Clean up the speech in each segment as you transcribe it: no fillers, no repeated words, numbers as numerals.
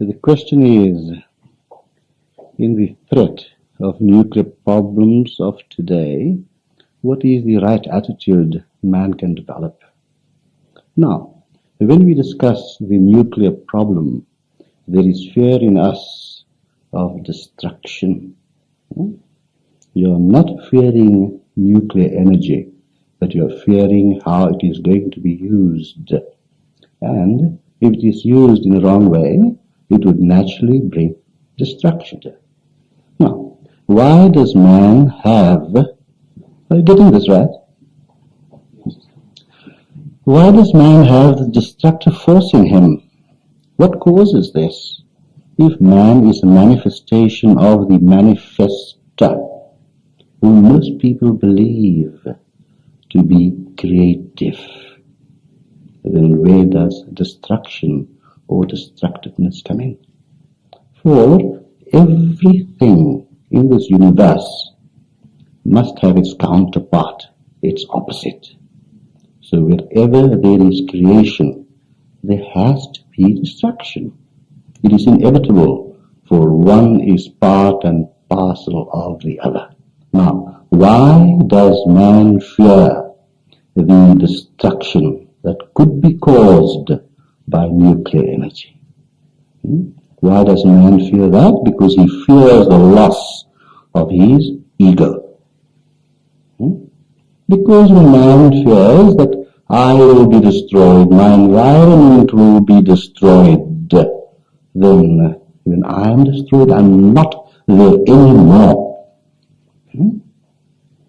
The question is, in the threat of nuclear problems of today, what is the right attitude man can develop? Now, when we discuss the nuclear problem, there is fear in us of destruction. You are not fearing nuclear energy, but you are fearing how it is going to be used. And if it is used in the wrong way, it would naturally bring destruction. Now, why does man have, are you getting this right? Why does man have the destructive force in him? What causes this? If man is a manifestation of the manifester, who most people believe to be creative, then where does destruction or destructiveness come in? For everything in this universe must have its counterpart, its opposite. So wherever there is creation, there has to be destruction. It is inevitable, for one is part and parcel of the other. Now, why does man fear the destruction that could be caused by nuclear energy? Why does man fear that? Because he fears the loss of his ego. Because when man fears that I will be destroyed, my environment will be destroyed, then when I am destroyed, I am not there anymore.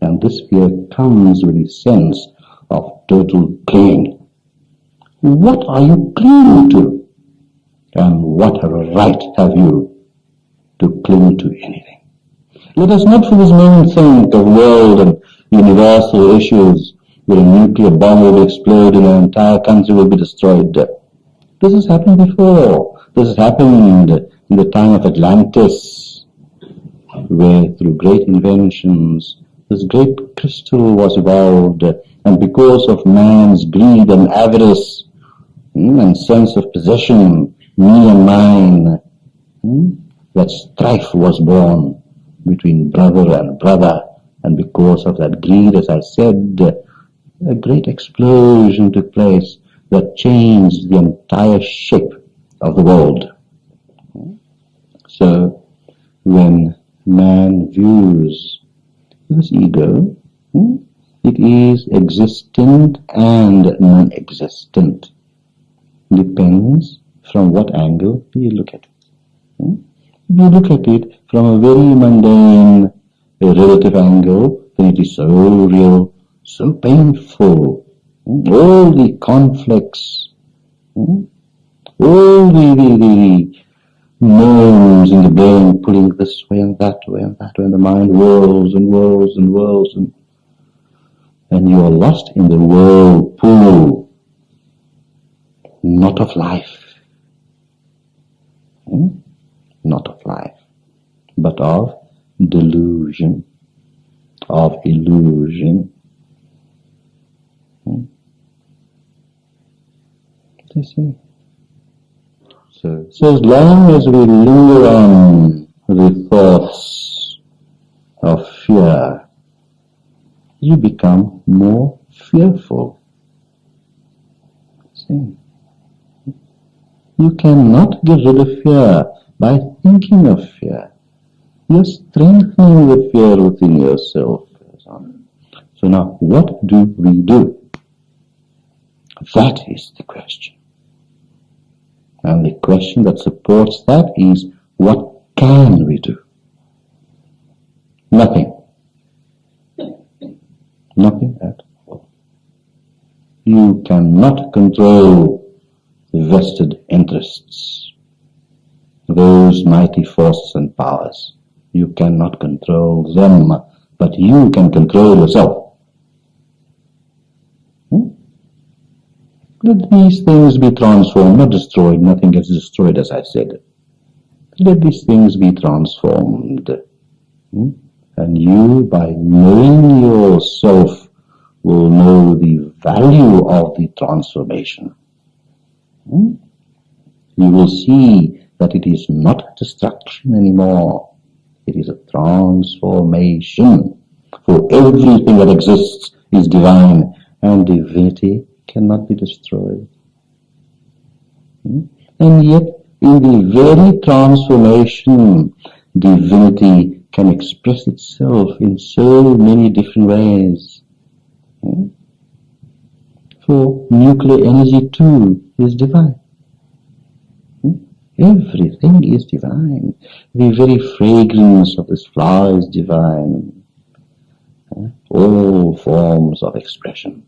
And this fear comes with a sense of total clinging. What are you clinging to? And what right have you to cling to anything? Let us not for this moment think of world and universal issues where a nuclear bomb will explode and an entire country will be destroyed. This has happened before. This has happened in the time of Atlantis, where through great inventions, this great crystal was evolved, and because of man's greed and avarice and sense of possession, me and mine, that strife was born between brother and brother, and because of that greed, as I said, a great explosion took place that changed the entire shape of the world. So, when man views this ego, it is existent and non-existent. Depends from what angle you look at it. If you look at it from a very mundane, relative angle, then it is so real, so painful. All the conflicts, all the nerves in the brain pulling this way and that way and that way, and the mind whirls and whirls and whirls, and you are lost in the whirlpool, not of life. Not of life, but of delusion, of illusion. You see? So as long as we linger on the thoughts of fear, you become more fearful. See? You cannot get rid of fear by thinking of fear. You're strengthening the fear within yourself. So now, what do we do? That is the question. And the question that supports that is, what can we do? Nothing. Nothing at all. You cannot control vested interests, those mighty forces and powers. You cannot control them, but you can control yourself. Let these things be transformed, not destroyed. Nothing gets destroyed, as I said. Let these things be transformed. And you, by knowing yourself, will know the value of the transformation. You will see that it is not destruction anymore. It is a transformation. For everything that exists is divine, and divinity cannot be destroyed. And yet, in the very transformation, divinity can express itself in so many different ways. For nuclear energy too is divine. Everything is divine. The very fragrance of this flower is divine. All forms of expression.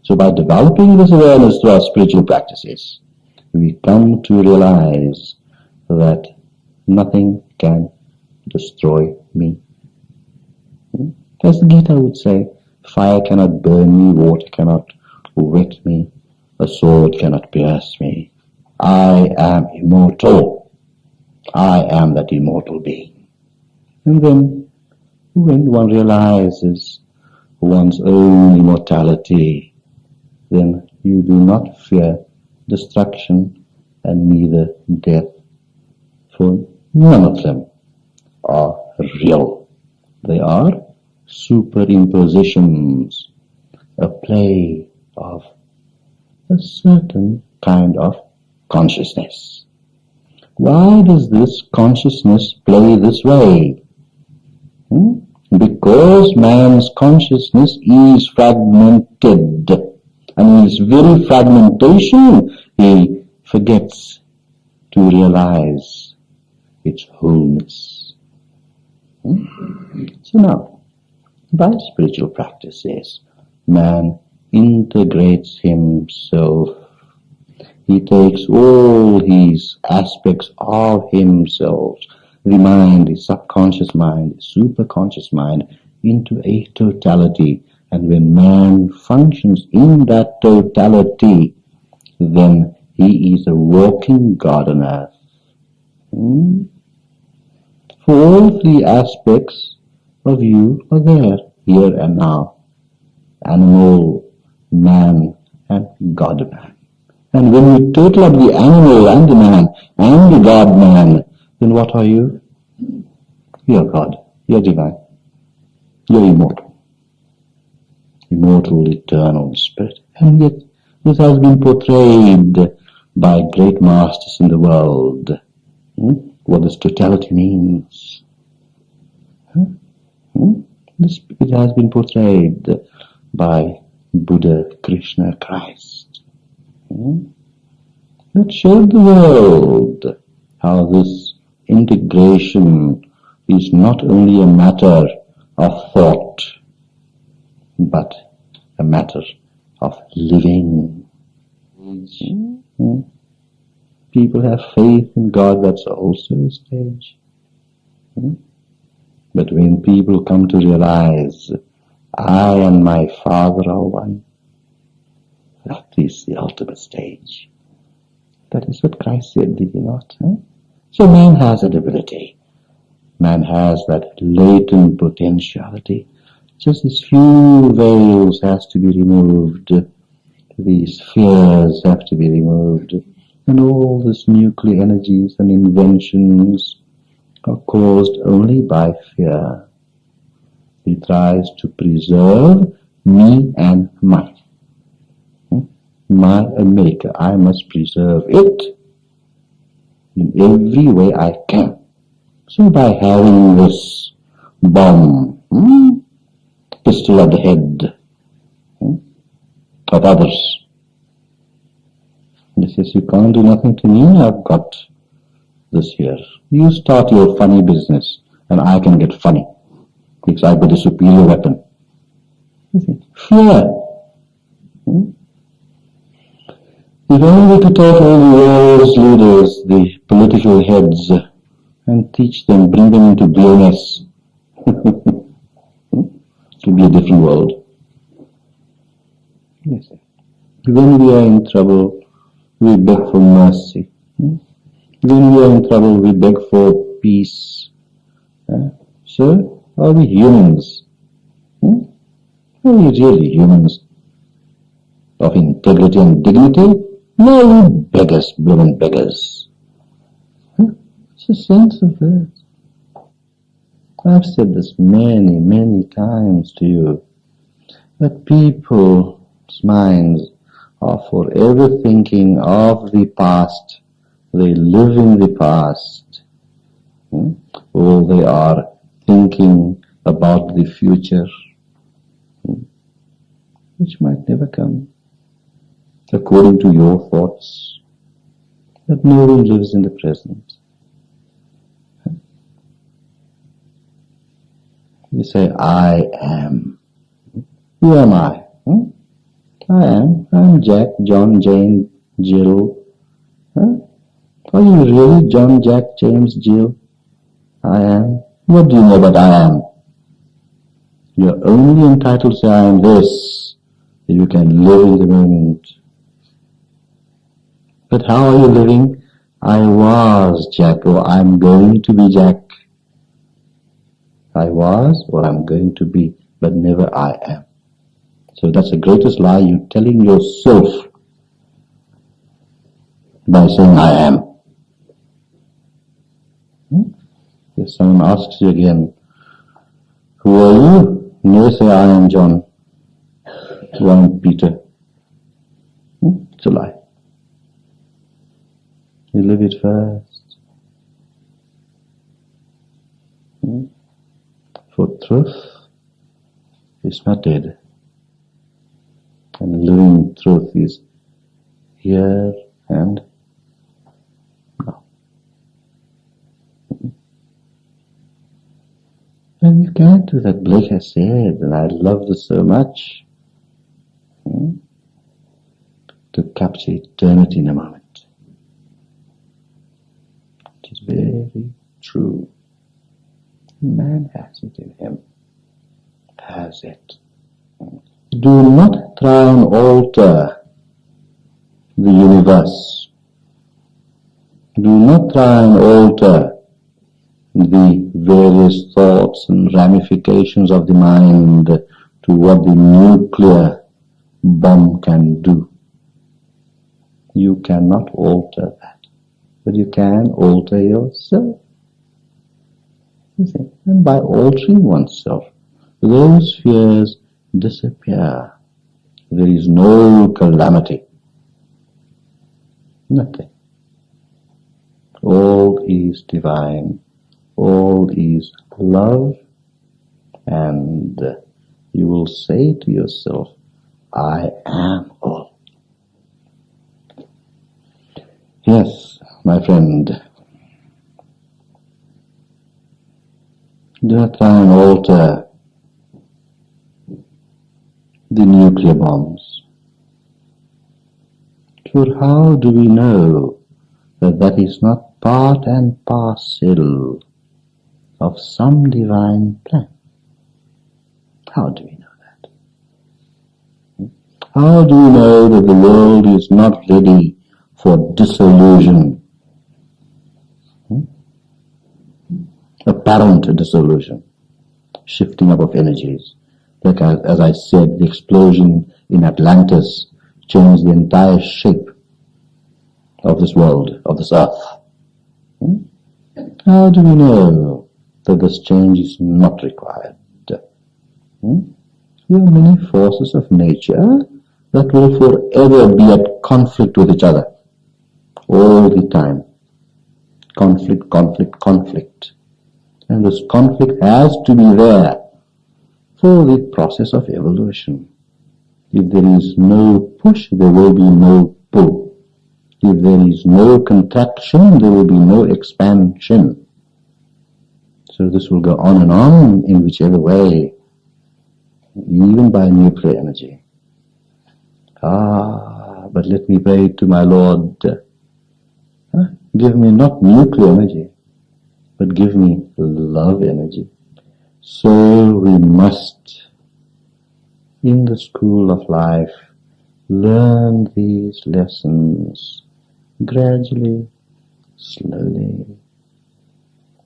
So by developing this awareness through our spiritual practices, we come to realize that nothing can destroy me. As the Gita would say, fire cannot burn me, water cannot wet me, a sword cannot pierce me. I am immortal. I am that immortal being. And then, when one realizes one's own immortality, then you do not fear destruction and neither death, for none of them are real. They are superimpositions, a play of a certain kind of consciousness. Why does this consciousness play this way? Because man's consciousness is fragmented, and in his very fragmentation he forgets to realize its wholeness. So now, by spiritual practices, man integrates himself. He takes all these aspects of himself, the mind, the subconscious mind, the superconscious mind, into a totality. And when man functions in that totality, then he is a walking God on earth. For all three aspects of you are there, here and now. Animal, man, and God-man. And when you total up the animal and the man and the God-man, then what are you? You're God. You're divine. You're immortal. Immortal, eternal spirit. And yet, this has been portrayed by great masters in the world. What this totality means. It has been portrayed by Buddha, Krishna, Christ. That showed the world how this integration is not only a matter of thought, but a matter of living. People have faith in God, that's also a stage. But when people come to realize, I and my Father are one, that is the ultimate stage. That is what Christ said, did he not? So man has that ability. Man has that latent potentiality. Just these few veils has to be removed. These fears have to be removed. And all these nuclear energies and inventions are caused only by fear. He tries to preserve me and mine. My America, I must preserve it in every way I can. So by having this bomb, pistol at the head of others, he says, you can't do nothing to me, I've got this here. You start your funny business and I can get funny because I've got a superior weapon. Fear. If only we could take all the world's leaders, the political heads, and teach them, bring them into blameless. It would be a different world. Yes. When we are in trouble, we beg for mercy. When we are in trouble, we beg for peace. So, are we humans? Are we really humans of integrity and dignity? No, we beggars, blooming beggars. It's a sense of this. I've said this many, many times to you, that people's minds are forever thinking of the past. They live in the past. Or they are thinking about the future, which might never come, according to your thoughts. But no one lives in the present. You say, I am. Who am I? I am. I'm Jack, John, Jane, Jill. Are you really John, Jack, James, Jill? I am. What do you know about I am? You're only entitled to say I am this, that you can live in the moment. But how are you living? I was Jack, or I'm going to be Jack. I was, or I'm going to be, but never I am. So that's the greatest lie you're telling yourself by saying I am. If someone asks you again, who are you? Never say I am John, who I am Peter. It's a lie. You live it first. For truth is not dead. And living truth is here and now. And you can't do that, Blake has said, and I love this so much. To capture eternity in a moment. It is very true. Man has it in him. Has it. Do not try and alter the universe. Do not try and alter the various thoughts and ramifications of the mind to what the nuclear bomb can do. You cannot alter that, but you can alter yourself. You see? And by altering oneself, those fears disappear. There is no calamity. Nothing. All is divine. All is love. And you will say to yourself, I am all. Yes, my friend. Do not try and alter the nuclear bombs. For how do we know that that is not part and parcel of some divine plan? How do we know that? How do we know that the world is not ready for dissolution? Apparent dissolution, shifting up of energies. Like as I said, the explosion in Atlantis changed the entire shape of this world, of this earth. How do we know that this change is not required? There are many forces of nature that will forever be at conflict with each other, all the time. Conflict, conflict, conflict. And this conflict has to be there for the process of evolution. If there is no push, there will be no pull. If there is no contraction, there will be no expansion. So this will go on and on in whichever way, even by nuclear energy. But let me pray to my Lord. Give me not nuclear energy, but give me love energy. So we must, in the school of life, learn these lessons gradually, slowly,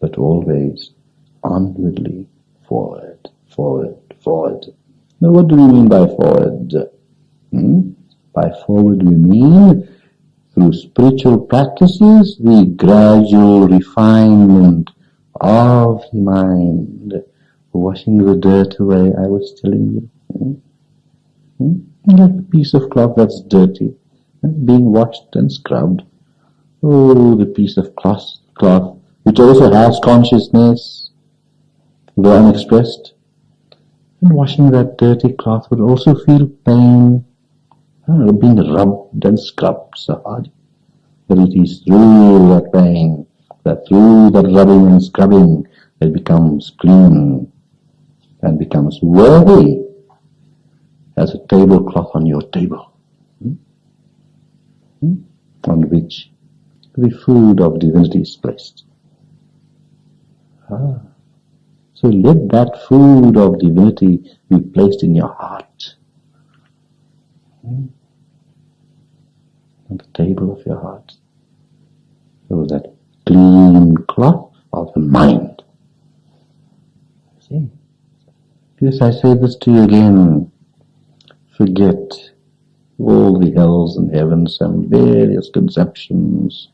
but always onwardly, forward, forward, forward. Now what do we mean by forward? By forward we mean Through spiritual practices, the gradual refinement of the mind, washing the dirt away, I was telling you. Like a piece of cloth that's dirty, being washed and scrubbed. Oh, the piece of cloth, which also has consciousness, though unexpressed. And washing that dirty cloth would also feel pain, being rubbed and scrubbed so hard. But it is through that pain, through that rubbing and scrubbing, it becomes clean and becomes worthy as a tablecloth on your table, on which the food of divinity is placed. So let that food of divinity be placed in your heart, on the table of your heart. So that clean cloth of the mind. See? Yes, I say this to you again. Forget all the hells and heavens and various conceptions,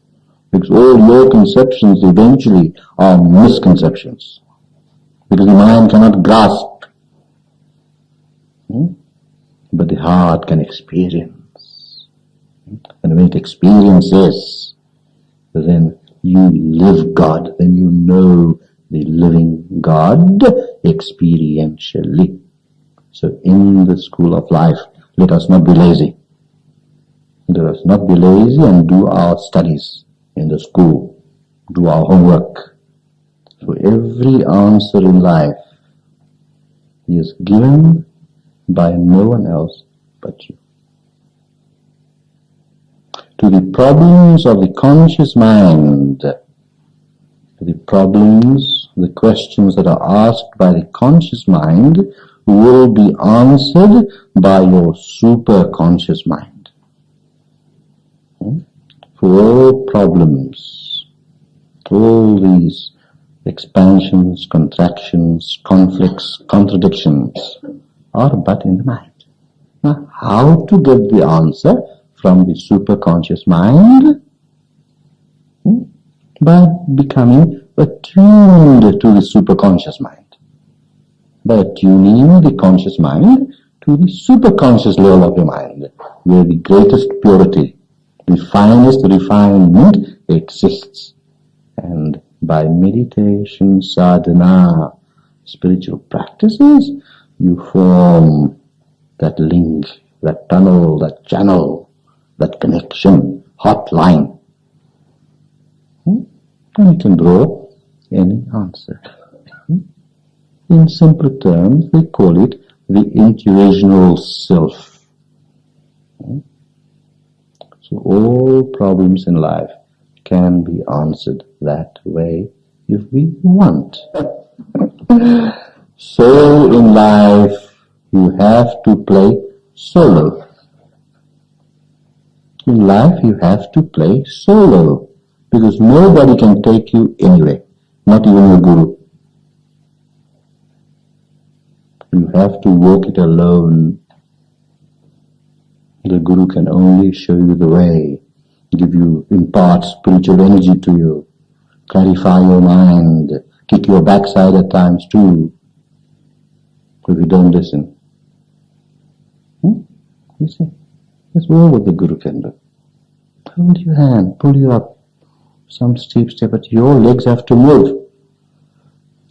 because all your conceptions eventually are misconceptions, because the mind cannot grasp, but the heart can experience. And when it experiences, then you live God, then you know the living God experientially. So in the school of life, let us not be lazy. Let us not be lazy and do our studies in the school, do our homework. For every answer in life is given by no one else but you. To the problems of the conscious mind, the questions that are asked by the conscious mind will be answered by your superconscious mind. For all problems, all these expansions, contractions, conflicts, contradictions are but in the mind. Now, how to get the answer from the superconscious mind? By becoming attuned to the superconscious mind. By attuning the conscious mind to the superconscious level of your mind, where the greatest purity, the finest refinement exists. And by meditation, sadhana, spiritual practices, you form that link, that tunnel, that channel, that connection, hotline. And you can draw any answer. In simple terms, they call it the intuitional self. So all problems in life can be answered that way if we want. So in life, you have to play solo. In life, you have to play solo, because nobody can take you anywhere, not even your guru. You have to walk it alone. The guru can only show you the way, impart spiritual energy to you, clarify your mind, kick your backside at times too, if you don't listen. You see, that's all what the guru can do. Hold your hand, pull you up some steep step, but your legs have to move.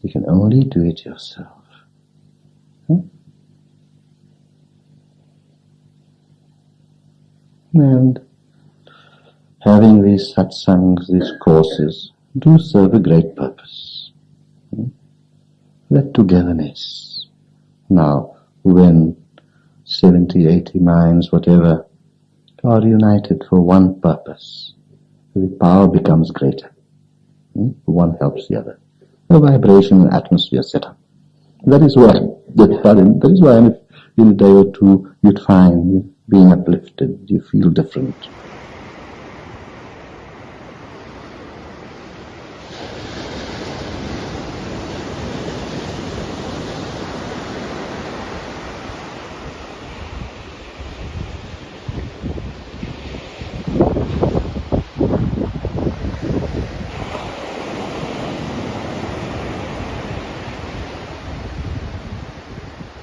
You can only do it yourself. And having these satsangs, these courses, do serve a great purpose. That togetherness. Now, when 70, 80 minds, whatever, are united for one purpose, the power becomes greater. One helps the other. The vibration and atmosphere set up. That is why in a day or two you'd find you being uplifted, you feel different.